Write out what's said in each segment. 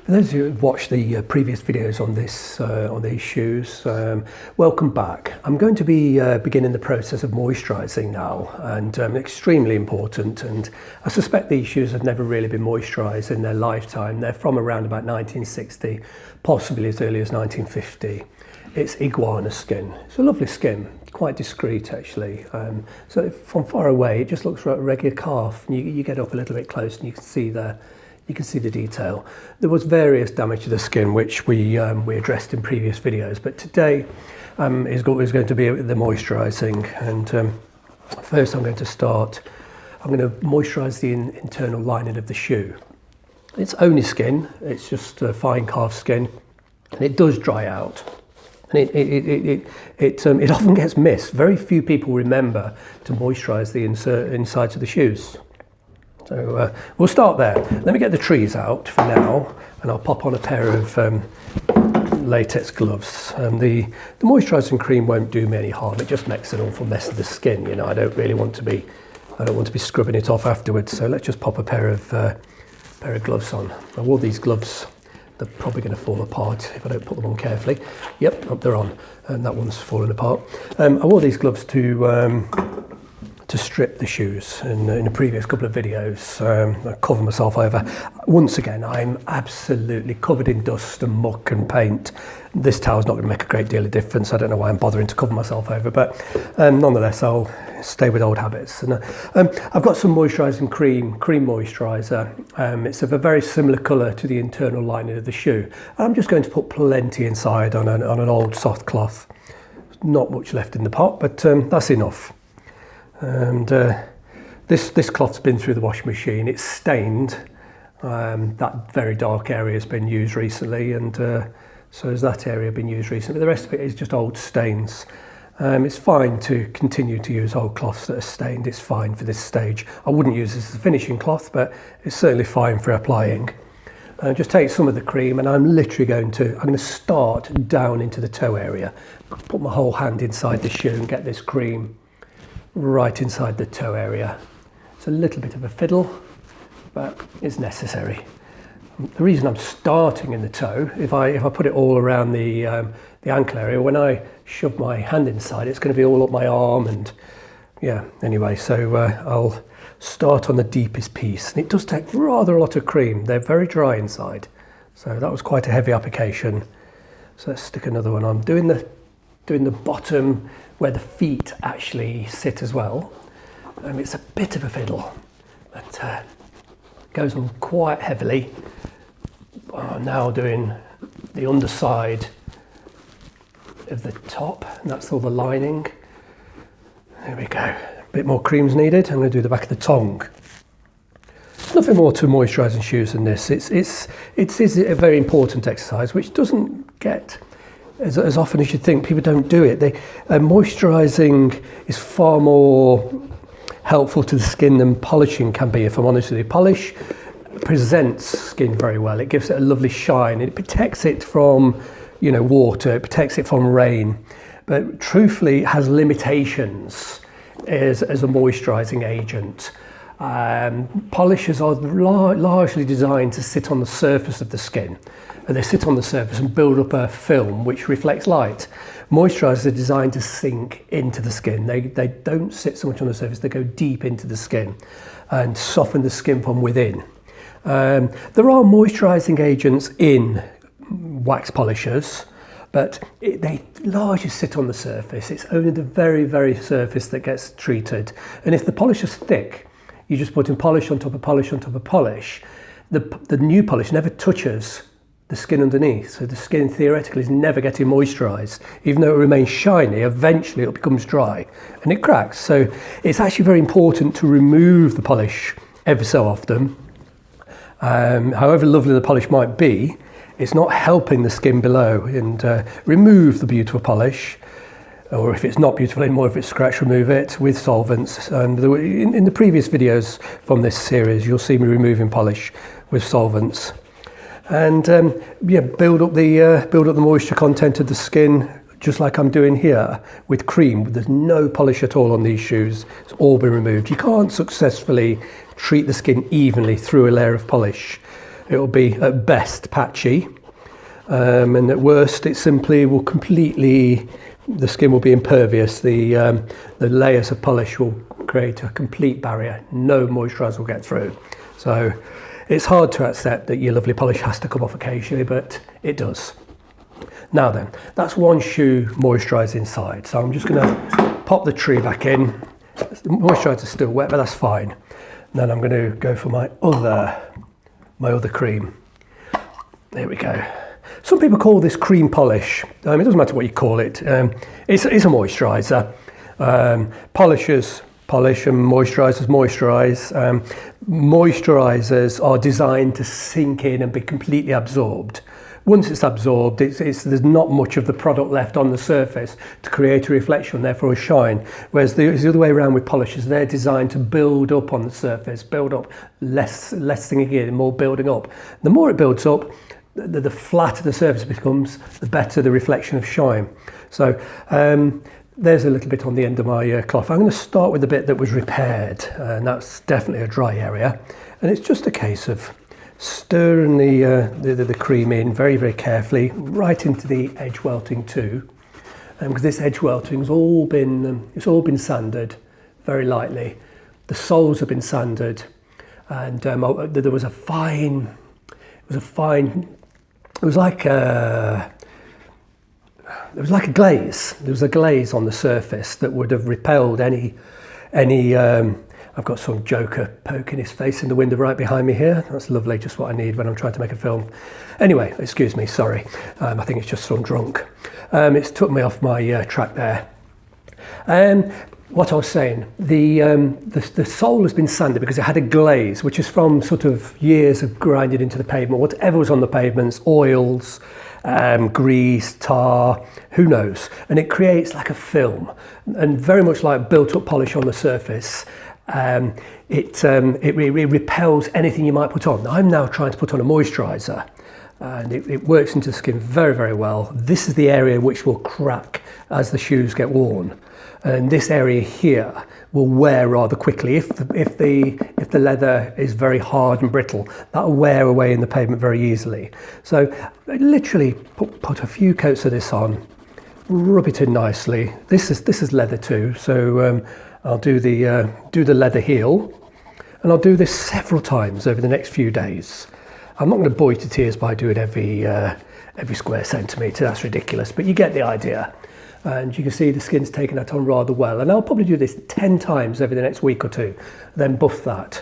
For those of you who've watched the previous videos on these shoes, welcome back. I'm going to be beginning the process of moisturising now, and extremely important. And I suspect these shoes have never really been moisturised in their lifetime. They're from around about 1960, possibly as early as 1950. It's iguana skin. It's a lovely skin, quite discreet actually. So from far away, it just looks like a regular calf. And you get up a little bit close, and you can see the detail. There was various damage to the skin which we addressed in previous videos, but today is going to be the moisturising. And first I'm going to moisturise the internal lining of the shoe. It's only skin, it's just fine calf skin, and it does dry out. And it often gets missed. Very few people remember to moisturise the insides of the shoes. So we'll start there. Let me get the trees out for now, and I'll pop on a pair of latex gloves. The moisturising cream won't do me any harm. It just makes an awful mess of the skin. You know, I don't want to be scrubbing it off afterwards. So let's just pop a pair of gloves on. I wore these gloves. They're probably going to fall apart if I don't put them on carefully. Yep, they're on, and that one's fallen apart. I wore these gloves to strip the shoes in a previous couple of videos. I cover myself over. Once again, I'm absolutely covered in dust and muck and paint. This towel's not going to make a great deal of difference. I don't know why I'm bothering to cover myself over, but nonetheless, I'll stay with old habits. And I've got some moisturising cream moisturiser. It's of a very similar colour to the internal lining of the shoe. I'm just going to put plenty inside on an old soft cloth. Not much left in the pot, but that's enough. And this cloth's been through the washing machine. It's stained. That very dark area has been used recently, and so has that area been used recently. The rest of it is just old stains. It's fine to continue to use old cloths that are stained. It's fine for this stage. I wouldn't use this as a finishing cloth, but it's certainly fine for applying. Just take some of the cream, and I'm going to start down into the toe area. Put my whole hand inside the shoe and get this cream right inside the toe area. It's a little bit of a fiddle, but it's necessary. The reason I'm starting in the toe, if I put it all around the ankle area, when I shove my hand inside, it's going to be all up my arm, and yeah, anyway, so I'll start on the deepest piece. And it does take rather a lot of cream. They're very dry inside, so that was quite a heavy application. So let's stick another one on. Doing the bottom where the feet actually sit as well. It's a bit of a fiddle, but goes on quite heavily. Now doing the underside of the top, and that's all the lining. There we go. A bit more cream's needed. I'm going to do the back of the tongue. There's nothing more to moisturising shoes than this. It is a very important exercise, which doesn't get as often as you'd think. People don't do it. Moisturising is far more helpful to the skin than polishing can be, if I'm honest with you. Polish presents skin very well. It gives it a lovely shine. It protects it from, water. It protects it from rain. But truthfully, it has limitations as a moisturising agent. Polishers are largely designed to sit on the surface of the skin. And they sit on the surface and build up a film which reflects light. Moisturisers are designed to sink into the skin. They don't sit so much on the surface, they go deep into the skin and soften the skin from within. There are moisturising agents in wax polishers, but they largely sit on the surface. It's only the very, very surface that gets treated. And if the polish is thick, you just put in polish on top of polish on top of polish. The new polish never touches the skin underneath, so the skin theoretically is never getting moisturised. Even though it remains shiny, eventually it becomes dry and it cracks. So it's actually very important to remove the polish ever so often. However lovely the polish might be, it's not helping the skin below. And remove the beautiful polish, or if it's not beautiful anymore, if it's scratch, remove it with solvents. And in the previous videos from this series, you'll see me removing polish with solvents. And build up the moisture content of the skin, just like I'm doing here with cream. There's no polish at all on these shoes. It's all been removed. You can't successfully treat the skin evenly through a layer of polish. it'll be at best patchy, and at worst it simply will completely, the skin will be impervious. The layers of polish will create a complete barrier. No moisturiser will get through. So it's hard to accept that your lovely polish has to come off occasionally, but it does. Now then, that's one shoe moisturised inside. So I'm just going to pop the tree back in. The moisturiser's still wet, but that's fine. And then I'm going to go for my other cream. There we go. Some people call this cream polish. It doesn't matter what you call it. It's a moisturiser. Polishers polish and moisturisers moisturise. Moisturisers are designed to sink in and be completely absorbed. Once it's absorbed, there's not much of the product left on the surface to create a reflection, therefore a shine. Whereas the other way around with polishers, they're designed to build up on the surface, build up, less sinking in, more building up. The more it builds up, the flatter the surface becomes, the better the reflection of shine. So there's a little bit on the end of my cloth. I'm going to start with the bit that was repaired, and that's definitely a dry area. And it's just a case of stirring the cream in very, very carefully, right into the edge welting too, because this edge welting's all been sanded very lightly. The soles have been sanded, and there was a fine. It was like a glaze. There was a glaze on the surface that would have repelled any. I've got some joker poking his face in the window right behind me here. That's lovely, just what I need when I'm trying to make a film. Anyway, excuse me, sorry. I think it's just some drunk. It's took me off my track there. What I was saying, the sole has been sanded because it had a glaze, which is from sort of years of grinding into the pavement, whatever was on the pavements, oils, grease, tar, who knows. And it creates like a film, and very much like built-up polish on the surface. It repels anything you might put on. I'm now trying to put on a moisturiser, and it works into the skin very, very well. This is the area which will crack as the shoes get worn, and this area here will wear rather quickly. If the leather is very hard and brittle, that will wear away in the pavement very easily. So I literally put a few coats of this on, rub it in nicely. This is leather too, so I'll do the leather heel, and I'll do this several times over the next few days. I'm not going to bore you to tears by doing every square centimetre, that's ridiculous, but you get the idea. And you can see the skin's taken that on rather well, and I'll probably do this 10 times over the next week or two, then buff that.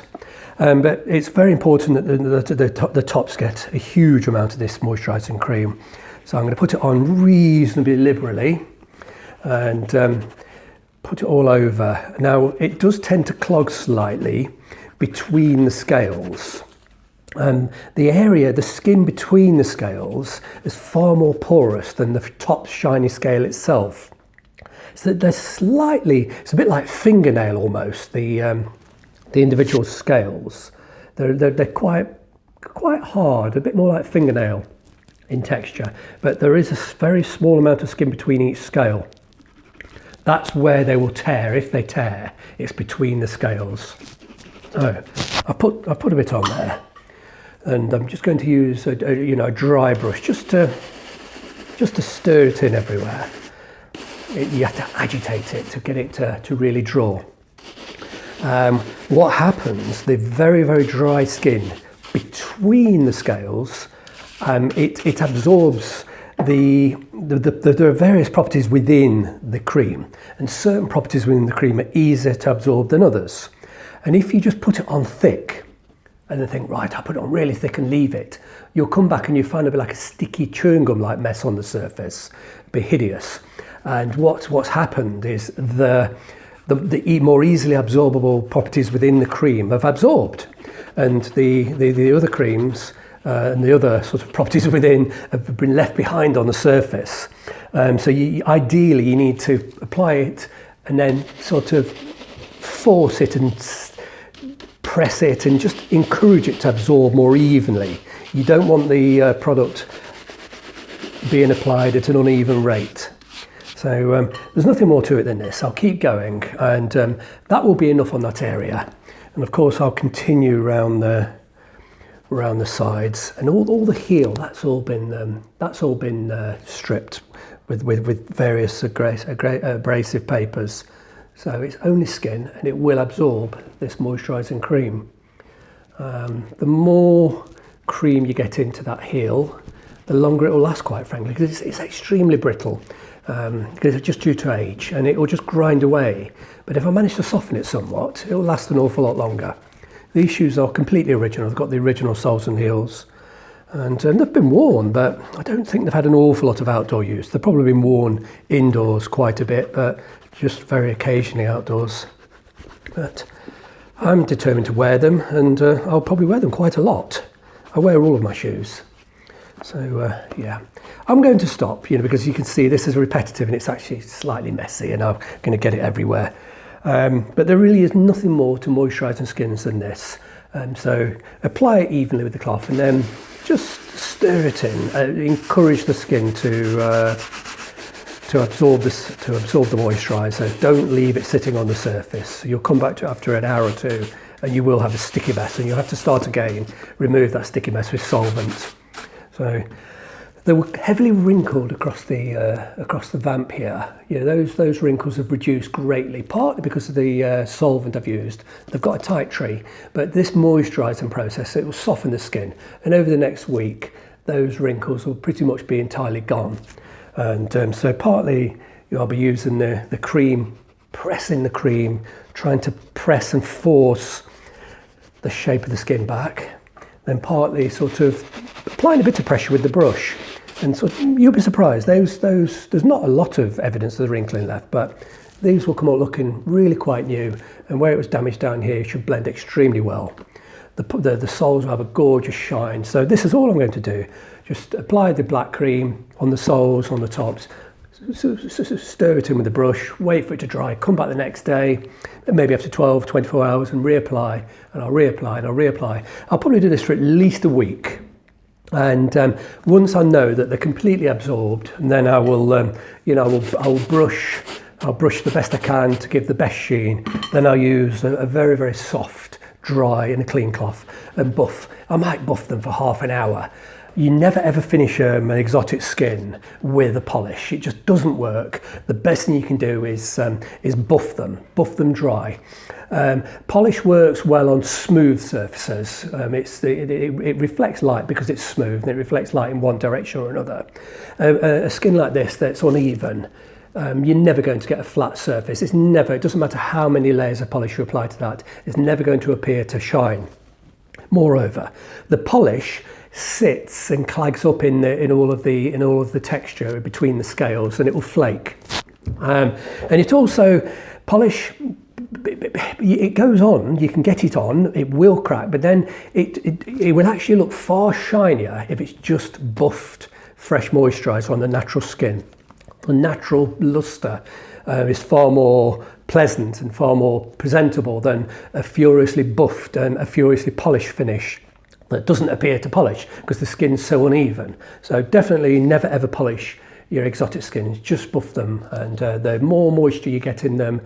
But it's very important that the tops get a huge amount of this moisturising cream. So I'm going to put it on reasonably liberally, and put it all over. Now, it does tend to clog slightly between the scales. The skin between the scales is far more porous than the top shiny scale itself. So they're it's a bit like fingernail almost, the individual scales. They're quite hard, a bit more like fingernail in texture, but there is a very small amount of skin between each scale. That's where they will tear. If they tear, it's between the scales. So I put a bit on there, and I'm just going to use a dry brush just to stir it in everywhere. You have to agitate it to get it to really draw. What happens? The very, very dry skin between the scales, it absorbs. There are various properties within the cream, and certain properties within the cream are easier to absorb than others. And if you just put it on thick and then think, right, I'll put it on really thick and leave it, you'll come back and you find a bit like a sticky chewing gum like mess on the surface. It'll be hideous. And what's happened is the more easily absorbable properties within the cream have absorbed, and the other creams and the other sort of properties within have been left behind on the surface. So ideally you need to apply it and then sort of force it and press it and just encourage it to absorb more evenly. You don't want the product being applied at an uneven rate. So there's nothing more to it than this. I'll keep going, and that will be enough on that area. And of course I'll continue around around the sides, and all the heel, that's all been stripped with various abrasive papers. So it's only skin, and it will absorb this moisturising cream. The more cream you get into that heel, the longer it will last, quite frankly, because it's extremely brittle, because it's just due to age, and it will just grind away. But if I manage to soften it somewhat, it will last an awful lot longer. These shoes are completely original. They've got the original soles and heels, and they've been worn, but I don't think they've had an awful lot of outdoor use. They've probably been worn indoors quite a bit, but just very occasionally outdoors. But I'm determined to wear them, and I'll probably wear them quite a lot. I wear all of my shoes. So yeah, I'm going to stop, because you can see this is repetitive and it's actually slightly messy, and I'm going to get it everywhere. But there really is nothing more to moisturising skins than this. So apply it evenly with the cloth, and then just stir it in. Encourage the skin to absorb the moisturiser. Don't leave it sitting on the surface. You'll come back to it after an hour or two, and you will have a sticky mess, and you'll have to start again. Remove that sticky mess with solvent. So they were heavily wrinkled across the vamp here. Those wrinkles have reduced greatly, partly because of the solvent I've used. They've got a tight tree, but this moisturising process, it will soften the skin, and over the next week those wrinkles will pretty much be entirely gone. And so partly I'll be using the cream, pressing the cream, trying to press and force the shape of the skin back, then partly sort of applying a bit of pressure with the brush. And so you'll be surprised, there's not a lot of evidence of the wrinkling left, but these will come out looking really quite new, and where it was damaged down here should blend extremely well. The soles will have a gorgeous shine. So this is all I'm going to do. Just apply the black cream on the soles, on the tops, stir it in with the brush, wait for it to dry, come back the next day, maybe after 12, 24 hours, and reapply, and I'll reapply, and I'll reapply. I'll probably do this for at least a week. And once I know that they're completely absorbed, and then I will, I'll brush the best I can to give the best sheen. Then I'll use a very, very soft, dry and a clean cloth and buff. I might buff them for half an hour. You never ever finish an exotic skin with a polish. It just doesn't work. The best thing you can do is buff them dry. Polish works well on smooth surfaces. It reflects light because it's smooth, and it reflects light in one direction or another. A skin like this that's uneven, you're never going to get a flat surface. It doesn't matter how many layers of polish you apply to that, it's never going to appear to shine. Moreover, the polish sits and clags up in all of the texture between the scales, and it will flake. And it also, polish, it goes on, you can get it on, it will crack, but then it will actually look far shinier if it's just buffed fresh moisturiser on the natural skin. The natural luster is far more pleasant and far more presentable than a furiously buffed and a furiously polished finish that doesn't appear to polish because the skin's so uneven. So definitely never ever polish your exotic skins, just buff them, and the more moisture you get in them,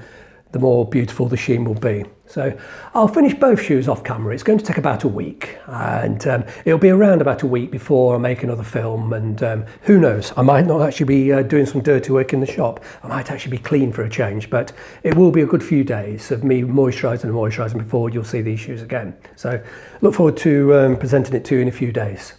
the more beautiful the sheen will be. So I'll finish both shoes off camera. It's going to take about a week, and it'll be around about a week before I make another film, and who knows, I might not actually be doing some dirty work in the shop. I might actually be clean for a change, but it will be a good few days of me moisturising before you'll see these shoes again. So look forward to presenting it to you in a few days.